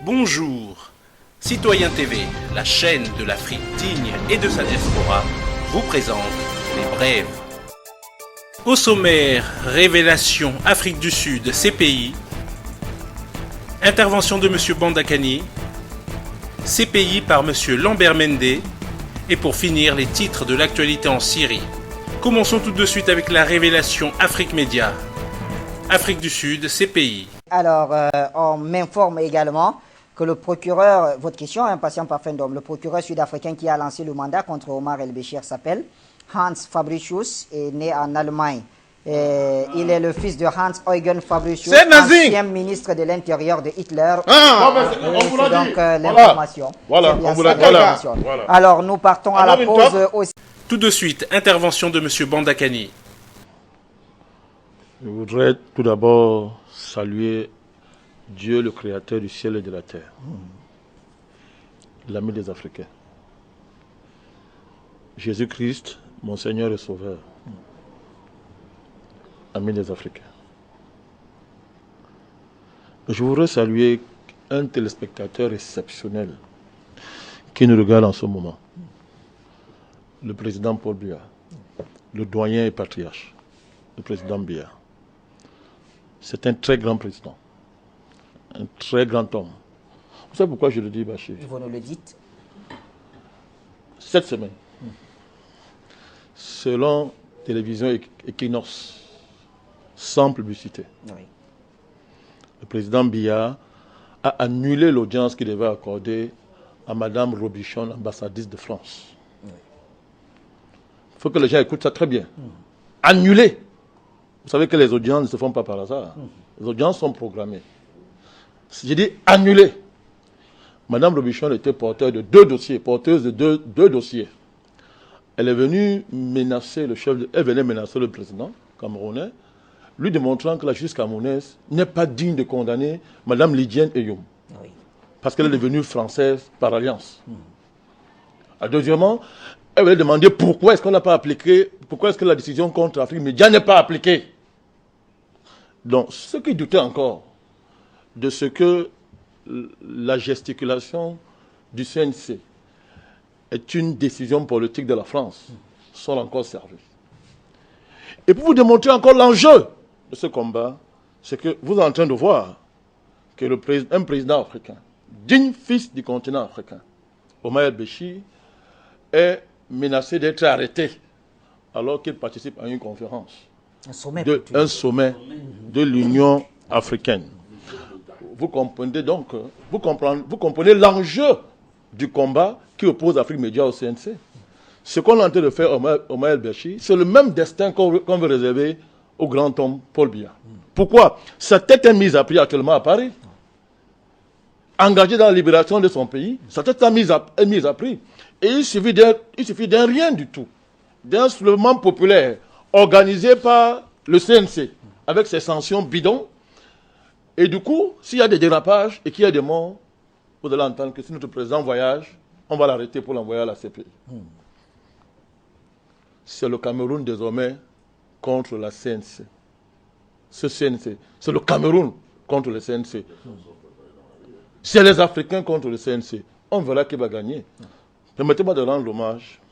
Bonjour, Citoyen TV, la chaîne de l'Afrique digne et de sa diaspora, vous présente les brèves. Au sommaire, révélation Afrique du Sud, CPI, intervention de M. Bandakani, CPI par M. Lambert Mende, et pour finir, les titres de l'actualité en Syrie. Commençons tout de suite avec la révélation Afrique Média. Afrique du Sud, CPI. Alors, on m'informe également que le procureur, votre question, un patient parfait d'homme, le procureur sud-africain qui a lancé le mandat contre Omar El-Béchir s'appelle Hans Fabricius, est né en Allemagne. Il est le fils de Hans-Eugen Fabricius, ancien ministre de l'Intérieur de Hitler. On vous l'a dit. Donc l'information. Voilà, on vous l'a dit. Voilà. Alors, nous partons à la pause aussi. Tout de suite, intervention de M. Bandakani. Je voudrais tout d'abord saluer Dieu, le créateur du ciel et de la terre, l'ami des Africains. Jésus-Christ, mon Seigneur et Sauveur, ami des Africains. Je voudrais saluer un téléspectateur exceptionnel qui nous regarde en ce moment, le président Paul Biya, le doyen et patriarche, le président Biya. C'est un très grand président, un très grand homme. Vous savez pourquoi je le dis, Bachir? Vous nous le dites. Cette semaine, selon Télévision Equinox, sans publicité, Oui. le président Biya a annulé l'audience qu'il devait accorder à Madame Robichon, ambassadrice de France. Il faut que les gens écoutent ça très bien. Annulé. Vous savez que les audiences ne se font pas par hasard. Les audiences sont programmées. J'ai dit annulé. Madame Robichon était porteuse de deux dossiers. Elle est venue menacer elle venait menacer le président camerounais, lui démontrant que la justice camerounaise n'est pas digne de condamner Madame Lydienne Eyoum. Oui. Parce qu'elle est devenue française par alliance. Deuxièmement, elle voulait demander pourquoi est-ce qu'on n'a pas appliqué, pourquoi est-ce que la décision contre l'Afrique Média n'est pas appliquée. Donc, ceux qui doutaient encore de ce que la gesticulation du CNC est une décision politique de la France sont encore servis. Et pour vous démontrer encore l'enjeu de ce combat, c'est que vous êtes en train de voir que un président africain, digne fils du continent africain, Omar El-Béchir, est menacé d'être arrêté alors qu'il participe à une conférence, un sommet de l'Union africaine. Vous comprenez donc, vous comprenez l'enjeu du combat qui oppose l'Afrique Média au CNC. Ce qu'on est en train de faire Omar El-Béchir, c'est le même destin qu'on veut réserver au grand homme Paul Biya. Pourquoi? Sa tête est mise à prix actuellement à Paris. Engagé dans la libération de son pays, sa tête est mise à prix. Et il suffit d'un rien du tout, d'un soulèvement populaire organisé par le CNC avec ses sanctions bidons. Et du coup, s'il y a des dérapages et qu'il y a des morts, vous allez entendre que si notre président voyage, on va l'arrêter pour l'envoyer à la CPI. C'est le Cameroun désormais contre la CNC. Ce CNC, c'est le Cameroun contre le CNC. C'est les Africains contre le CNC. On verra qui va gagner. Permettez-moi de rendre hommage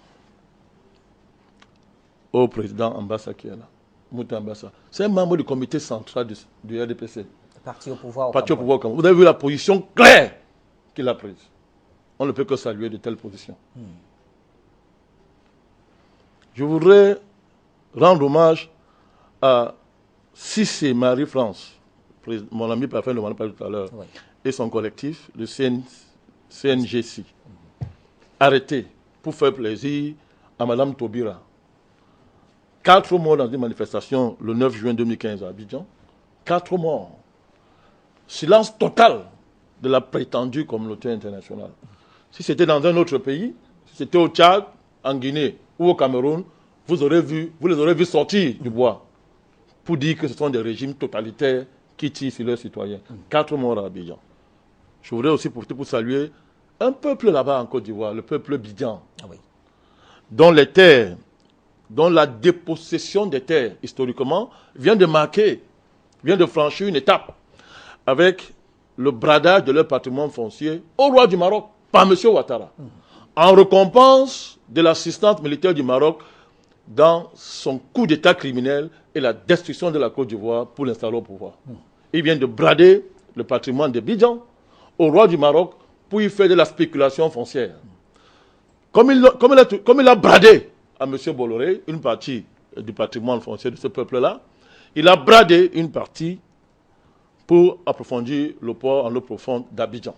au président Ambassa qui est là, Mouta Ambassa. C'est un membre du comité central du RDPC. Parti au pouvoir. Au Cameroun. Vous avez vu la position claire qu'il a prise. On ne peut que saluer de telles positions. Je voudrais rendre hommage à Cissé Marie-France, mon ami parfait, le parlé tout à l'heure, oui, et son collectif, le CNGC, arrêté pour faire plaisir à Mme Taubira. 4 morts dans une manifestation le 9 juin 2015 à Abidjan. 4 morts. Silence total de la prétendue communauté internationale. Si c'était dans un autre pays, si c'était au Tchad, en Guinée ou au Cameroun, vous les aurez vus sortir du bois pour dire que ce sont des régimes totalitaires qui tirent sur leurs citoyens. 4 morts à Abidjan. Je voudrais aussi profiter pour saluer un peuple là-bas en Côte d'Ivoire, le peuple Bidjan, dont les terres, dont la dépossession des terres, historiquement, vient de franchir une étape avec le bradage de leur patrimoine foncier au roi du Maroc par M. Ouattara, en récompense de l'assistance militaire du Maroc dans son coup d'état criminel et la destruction de la Côte d'Ivoire pour l'installer au pouvoir. Il vient de brader le patrimoine d'Abidjan au roi du Maroc pour y faire de la spéculation foncière. Comme il a bradé à M. Bolloré une partie du patrimoine foncier de ce peuple-là, il a bradé une partie pour approfondir le port en eau profonde d'Abidjan.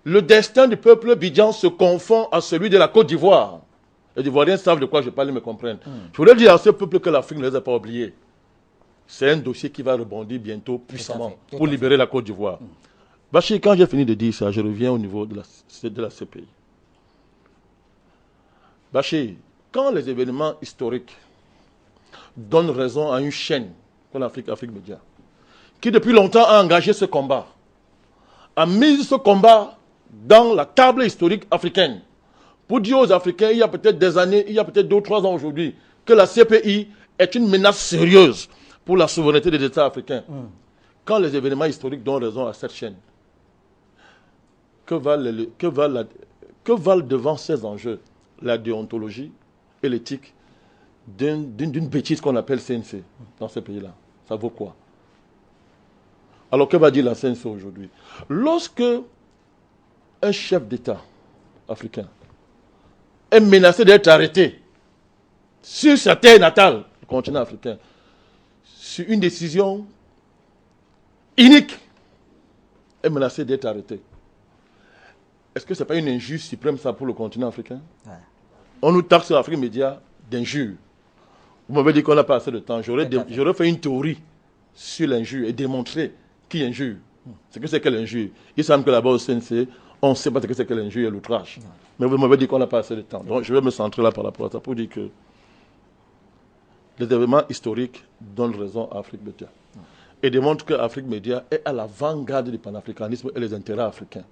Le destin du peuple abidjan se confond à celui de la Côte d'Ivoire. Les Ivoiriens savent de quoi je parle et me comprennent. Je voudrais dire à ce peuple que l'Afrique ne les a pas oubliés. C'est un dossier qui va rebondir bientôt puissamment pour libérer la Côte d'Ivoire. Bachir, quand j'ai fini de dire ça, je reviens au niveau de la CPI. Bachir, quand les événements historiques donnent raison à une chaîne comme Afrique Média, qui depuis longtemps a engagé ce combat, a mis ce combat dans la table historique africaine, pour dire aux Africains, il y a peut-être des années, il y a peut-être 2 ou 3 ans aujourd'hui, que la CPI est une menace sérieuse pour la souveraineté des États africains. Quand les événements historiques donnent raison à cette chaîne, que valent devant ces enjeux la déontologie et l'éthique d'une bêtise qu'on appelle CNC dans ce pays-là? Ça vaut quoi? Alors que va dire la CNC aujourd'hui? Lorsque un chef d'État africain est menacé d'être arrêté sur sa terre natale, le continent africain, sur une décision inique, est menacé d'être arrêté, est-ce que ce n'est pas une injure suprême ça pour le continent africain? On nous taxe sur l'Afrique Média d'injure. Vous m'avez dit qu'on n'a pas assez de temps. J'aurais fait une théorie sur l'injure et démontrer qui injure. C'est que l'injure. Il semble que là-bas au CNC, on ne sait pas ce que c'est que l'injure et l'outrage. Mais vous m'avez dit qu'on n'a pas assez de temps. Donc je vais me centrer là par rapport à ça pour dire que les événements historiques donnent raison à Afrique Média. Et démontrent que Afrique Média est à l'avant-garde du panafricanisme et les intérêts africains.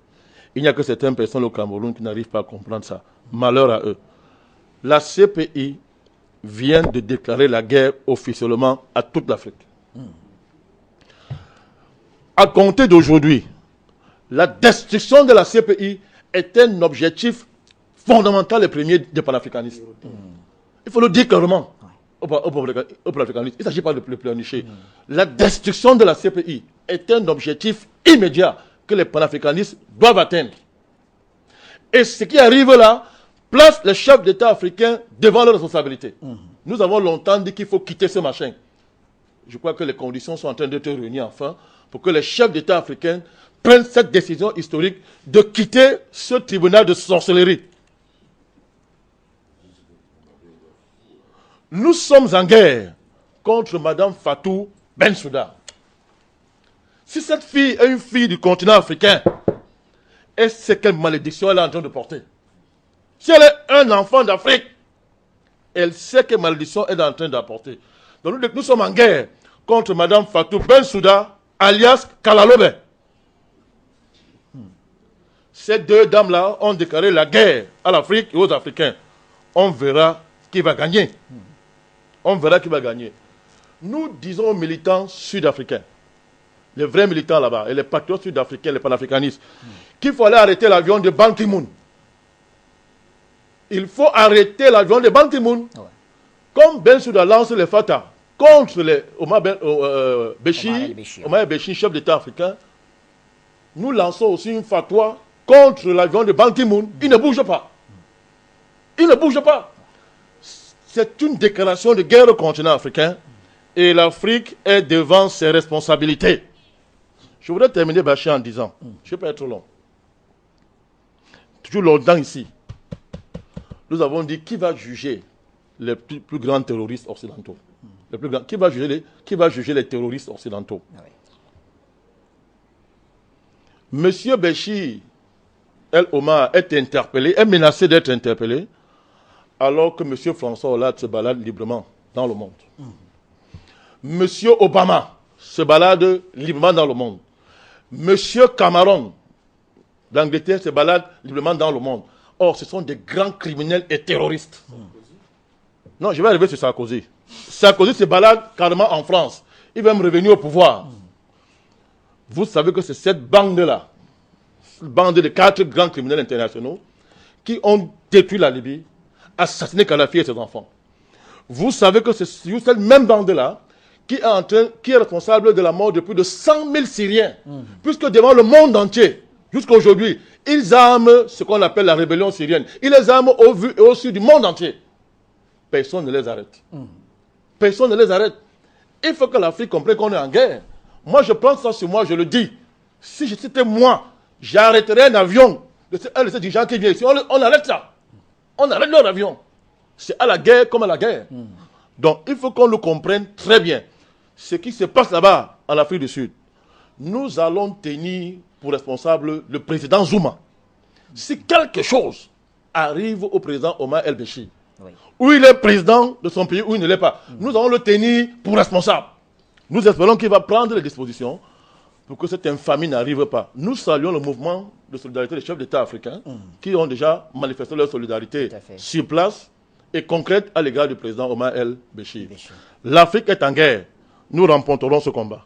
Il n'y a que certaines personnes au Cameroun qui n'arrivent pas à comprendre ça. Malheur à eux. La CPI vient de déclarer la guerre officiellement à toute l'Afrique. À compter d'aujourd'hui, la destruction de la CPI est un objectif fondamental et premier des panafricanistes. Il faut le dire clairement aux panafricanistes. Il ne s'agit pas de le pleurnicher. La destruction de la CPI est un objectif immédiat que les panafricanistes doivent atteindre. Et ce qui arrive là place les chefs d'État africains devant leurs responsabilités. Nous avons longtemps dit qu'il faut quitter ce machin. Je crois que les conditions sont en train d'être réunies enfin pour que les chefs d'État africains prennent cette décision historique de quitter ce tribunal de sorcellerie. Nous sommes en guerre contre Mme Fatou Bensouda. Si cette fille est une fille du continent africain, elle sait quelle malédiction elle est en train de porter. Si elle est un enfant d'Afrique, elle sait quelle malédiction elle est en train d'apporter. Donc nous sommes en guerre contre Mme Fatou Bensouda, alias Kalalobe. Ces 2 dames-là ont déclaré la guerre à l'Afrique et aux Africains. On verra qui va gagner. On verra qui va gagner. Nous disons aux militants sud-africains, les vrais militants là-bas, et les patriotes sud-africains, les panafricanistes, qu'il faut aller arrêter l'avion de Ban Ki-moon. Il faut arrêter l'avion de Ban Ki-moon. Comme Bensouda lance les Fatah contre les Omar el-Béchir, chef d'État africain, nous lançons aussi une fatwa contre l'avion de Ban Ki-moon. Il ne bouge pas. Il ne bouge pas. C'est une déclaration de guerre au continent africain et l'Afrique est devant ses responsabilités. Je voudrais terminer, Bachir, en disant, je ne vais pas être long. Toujours longtemps ici, nous avons dit qui va juger les plus grands terroristes occidentaux. Qui va juger les terroristes occidentaux? Monsieur Béchir El-Omar est interpellé, est menacé d'être interpellé, alors que monsieur François Hollande se balade librement dans le monde. Monsieur Obama se balade librement dans le monde. Monsieur Cameron d'Angleterre se balade librement dans le monde. Or, ce sont des grands criminels et terroristes. Non, je vais arriver sur Sarkozy. Sarkozy se balade carrément en France. Il va me revenir au pouvoir. vous savez que c'est cette bande-là, cette bande de 4 grands criminels internationaux, qui ont détruit la Libye, assassiné Kadhafi et ses enfants. Vous savez que c'est cette même bande-là qui est responsable de la mort de plus de 100 000 Syriens. Puisque devant le monde entier, jusqu'à aujourd'hui, ils arment ce qu'on appelle la rébellion syrienne. Ils les arment au vu et au su du monde entier. Personne ne les arrête. Personne ne les arrête. Il faut que l'Afrique comprenne qu'on est en guerre. Moi, je prends ça sur moi, je le dis. Si c'était moi, j'arrêterais un avion de ces dirigeants qui viennent ici. On arrête ça. On arrête leur avion. C'est à la guerre comme à la guerre. Donc, il faut qu'on le comprenne très bien. Ce qui se passe là-bas, en Afrique du Sud, nous allons tenir pour responsable le président Zuma. Si quelque chose arrive au président Omar El-Béchir, ou il est président de son pays, ou il ne l'est pas, nous allons le tenir pour responsable. Nous espérons qu'il va prendre les dispositions pour que cette infamie n'arrive pas. Nous saluons le mouvement de solidarité des chefs d'État africains qui ont déjà manifesté leur solidarité sur place et concrète à l'égard du président Omar El-Béchir. L'Afrique est en guerre. Nous remporterons ce combat.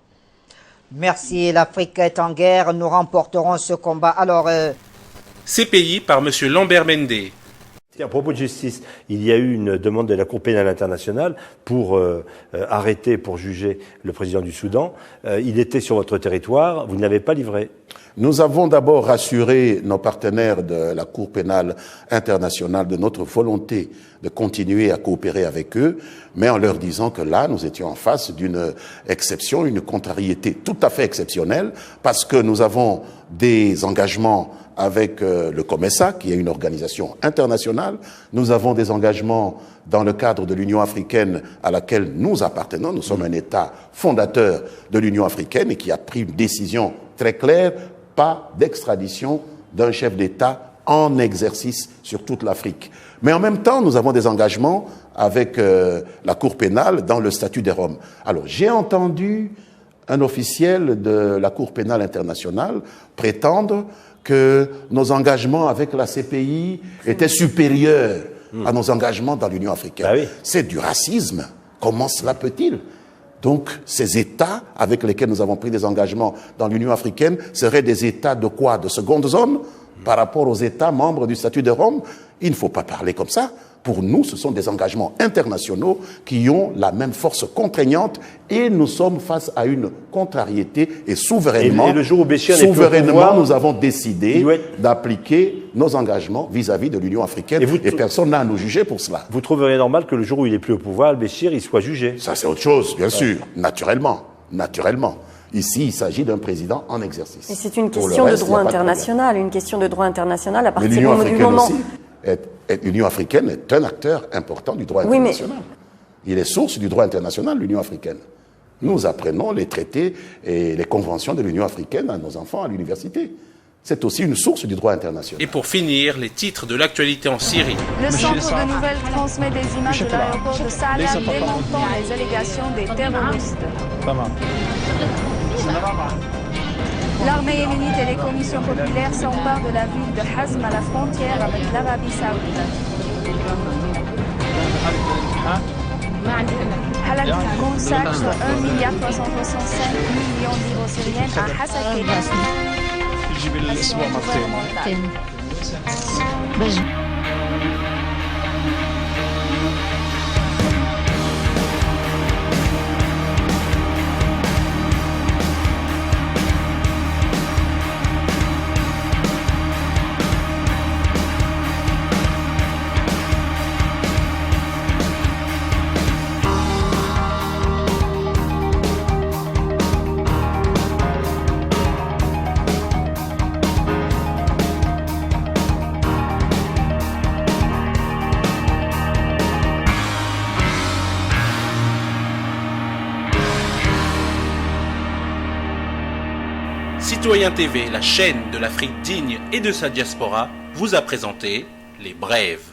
Merci. L'Afrique est en guerre. Nous remporterons ce combat. Alors, CPI par M. Lambert Mende. À propos de justice, il y a eu une demande de la Cour pénale internationale pour arrêter, pour juger le président du Soudan. Il était sur votre territoire, vous ne l'avez pas livré. Nous avons d'abord rassuré nos partenaires de la Cour pénale internationale de notre volonté de continuer à coopérer avec eux, mais en leur disant que là, nous étions en face d'une exception, une contrariété tout à fait exceptionnelle, parce que nous avons des engagements avec le COMESA, qui est une organisation internationale. Nous avons des engagements dans le cadre de l'Union africaine à laquelle nous appartenons. Nous sommes un État fondateur de l'Union africaine et qui a pris une décision très claire, pas d'extradition d'un chef d'État en exercice sur toute l'Afrique. Mais en même temps, nous avons des engagements avec la Cour pénale dans le statut des Roms. Alors, j'ai entendu un officiel de la Cour pénale internationale prétendre que nos engagements avec la CPI étaient supérieurs à nos engagements dans l'Union africaine. Ah oui. C'est du racisme. Comment cela peut-il ? Donc, ces États avec lesquels nous avons pris des engagements dans l'Union africaine seraient des États de quoi ? De seconde zone par rapport aux États membres du statut de Rome ? Il ne faut pas parler comme ça. Pour nous, ce sont des engagements internationaux qui ont la même force contraignante et nous sommes face à une contrariété et souverainement, et le jour où Béchir n'est plus au pouvoir, nous avons décidé d'appliquer nos engagements vis-à-vis de l'Union africaine et personne n'a à nous juger pour cela. Vous trouveriez normal que le jour où il n'est plus au pouvoir, Béchir, il soit jugé? Ça, c'est autre chose, bien sûr, naturellement. Ici, il s'agit d'un président en exercice. Et c'est une question de droit international, à partir du moment... L'Union africaine est un acteur important du droit international. Il est source du droit international, l'Union africaine. Nous apprenons les traités et les conventions de l'Union africaine à nos enfants à l'université. C'est aussi une source du droit international. Et pour finir, les titres de l'actualité en Syrie. Le centre de nouvelles transmet des images de l'aéroport de Salah démontant les allégations des terroristes. L'armée yéménite et les commissions populaires s'emparent de la ville de Hazm à la frontière avec l'Arabie saoudite. Halak consacre 1,365 milliard de livres syriennes à Hasakeh. Citoyen TV, la chaîne de l'Afrique digne et de sa diaspora, vous a présenté Les Brèves.